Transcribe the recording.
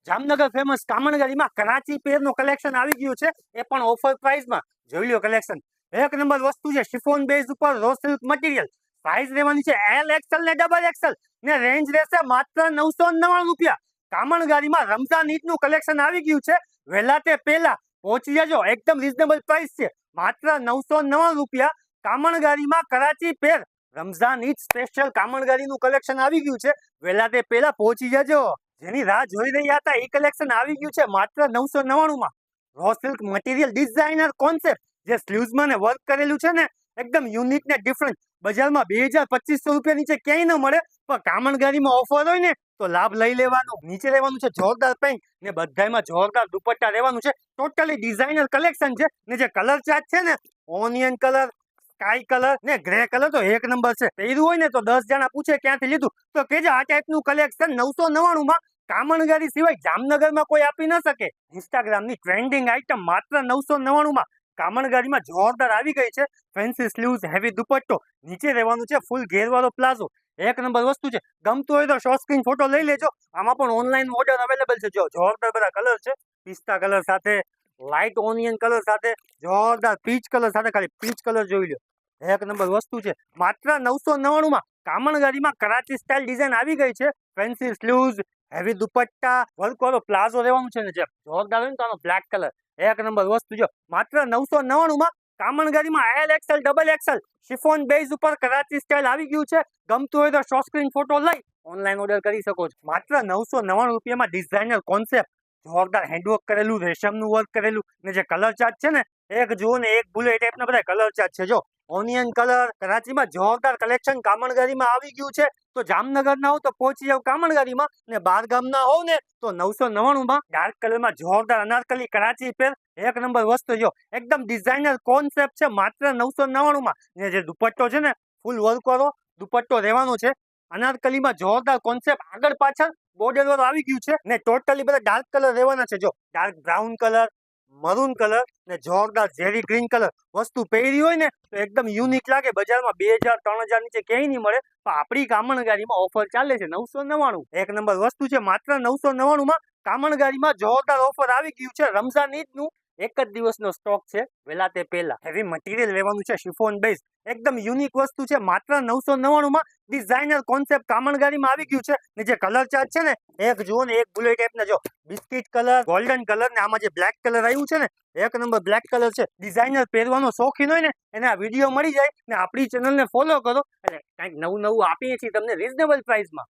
Jamnagar famous કામણગારીમાં Karachi પેરનું collection આવી ગયું છે, એ પણ ઓફર પ્રાઇસમાં. જોઈ લો કલેક્શન, એક નંબર વસ્તુ છે. શિફોન બેઝ ઉપર રો સિલ્ક મટીરિયલ. સાઇઝ રહેવાની છે એલ એક્સએલ ને ડબલ એક્સએલ ને રેન્જ રહેશે માત્ર 999 રૂપિયા. કામણગારીમાં રમઝાન ઈદનું કલેક્શન આવી ગયું છે. વહેલા તે પહેલા પહોંચી જજો, એકદમ રીઝનેબલ પ્રાઇસ છે, માત્ર 999 રૂપિયા. કામણગારીમાં કરાચી પેર રમઝાન ઈદ સ્પેશિયલ કામણગારીનું કલેક્શન આવી ગયું છે. વહેલા તે પહેલા પહોંચી જજો. જેની રાહ જોઈ રહ્યા હતા એ કલેક્શન આવી ગયું છે માત્ર 999 માં. Raw silk material designer concept, જે સ્લીવ્સમાં ને વર્ક કરેલું છે ને, એકદમ યુનિક ને ડિફરન્ટ. બજારમાં 2000-2500 રૂપિયા નીચે ક્યાંય ન મળે, પણ કામણગારીમાં ઓફર હોય ને તો લાભ લઈ લેવાનો. નીચે રહેવાનું છે જોરદાર પેન્ટ ને બધામાં જોરદાર દુપટ્ટા રહેવાનું છે. ટોટલી ડિઝાઇનર કલેક્શન છે ને જે કલર ચાર્ટ છે ને, ઓનિયન કલર, સ્કાય કલર ને ગ્રે કલર તો એક નંબર છે. પહેર્યું હોય ને તો 10 જણા પૂછે ક્યાંથી લીધું તો કેજો આ ટાઈપનું કલેક્શન 999 માં કામણગારી સિવાય જામનગરમાં કોઈ આપી ન શકે. ઇન્સ્ટાગ્રામની ટ્રેન્ડિંગ આઇટમ માત્ર 999 માં કામણગારીમાં જોરદાર આવી ગઈ છે. ફેન્સી સ્લીવ્સ, હેવી દુપટ્ટો, નીચે રહેવાનું છે ફૂલ ઘેરવાળો પ્લાઝો. એક નંબર વસ્તુ છે. ગમતું હોય તો શોર્ટ સ્ક્રીન ફોટો લઈ લેજો. આમાં પણ ઓનલાઈન ઓર્ડર અવેલેબલ છે. જો જોરદાર બધા કલર છે, પિસ્તા કલર સાથે, લાઇટ ઓનિયન કલર સાથે, જોરદાર પીચ કલર સાથે. ખાલી પીચ કલર જોઈ લો, એક નંબર વસ્તુ છે. માત્ર 999 માં કામણગારીમાં કરાચી સ્ટાઇલ ડિઝાઇન આવી ગઈ છે. Fancy sleeves, heavy dupatta, work વાળો પ્લાઝો રહેવાનું છે ને જે જોરદાર હોય ને તો આનો બ્લેક કલર. એક નંબર વસ્તુ જો માત્ર 999 માં કામણગારીમાં L XL double XL chiffon base ઉપર કરાચી સ્ટાઇલ આવી ગયું છે. ગમતું હોય તો શોર્ટ સ્ક્રીન ફોટો લઈ ઓનલાઈન ઓર્ડર કરી શકો છો. માત્ર 999 રૂપિયામાં ડિઝાઇનર કોન્સેપ્ટ, જોરદાર હેન્ડવર્ક કરેલું, રેશમનું વર્ક કરેલું ને જે કલર ચાર્ટ છે ને, એક જુઓ ને એક ભૂલે એ ટાઈપના બધા કલર ચાર્ટ છે. જો ઓનિયન કલર, કરાચીમાં જોરદાર કલેક્શન કામણગારીમાં આવી ગયું છે. તો જામનગર ના હો તો પહોંચી જાવ કામણગારીમાં, ને બાર ગામ ના હોવ ને તો 999 માં ડાર્ક કલરમાં જોરદાર અનારકલી કરાચી પેર. એક નંબર વસ્તુ જો એકદમ ડિઝાઇનર કોન્સેપ્ટ છે, માત્ર 999 માં. ને જે દુપટ્ટો છે ને, ફૂલ વર્ક વાળો દુપટ્ટો રહેવાનો છે. અનારકલીમાં જોરદાર કોન્સેપ્ટ, આગળ પાછળ બોર્ડર વાળો આવી ગયું છે ને ટોટલી બધા ડાર્ક કલર રહેવાના છે. જો dark brown colour, maroon colour ને જોરદાર ઝેરી ગ્રીન કલર. વસ્તુ પહેરી હોય ને તો એકદમ યુનિક લાગે. બજારમાં 2000-3000 નીચે ક્યાંય નહીં મળે, પણ આપણી કામણગારીમાં ઓફર ચાલે છે 999. એક નંબર વસ્તુ છે. માત્ર 999 માં કામણગારીમાં જોરદાર ઓફર આવી ગયું છે. રમઝાન ઈદનું એક જ દિવસનો સ્ટોક છે, વહેલા તે પહેલા. હેવી મટીરિયલ લેવાનું છે, શિફોન બેઝ, એકદમ યુનિક વસ્તુ છે. માત્ર 999 માં ડિઝાઇનર કોન્સેપ્ટ કામણગારીમાં આવી ગયું છે. ને જે કલર ચાર્ટ છે ને, એક જુઓ ને એક બુલેટ ટાઈપ ના. જો બિસ્કિટ કલર, ગોલ્ડન કલર ને આમાં જે બ્લેક કલર આવ્યું છે ને, એક નંબર બ્લેક કલર છે. ડિઝાઇનર પહેરવાનો શોખીન હોય ને એને આ વિડીયો મળી જાય ને આપણી ચેનલને ફોલો કરો એટલે કંઈક નવું આપીએ છીએ તમને રીઝનેબલ પ્રાઇસમાં.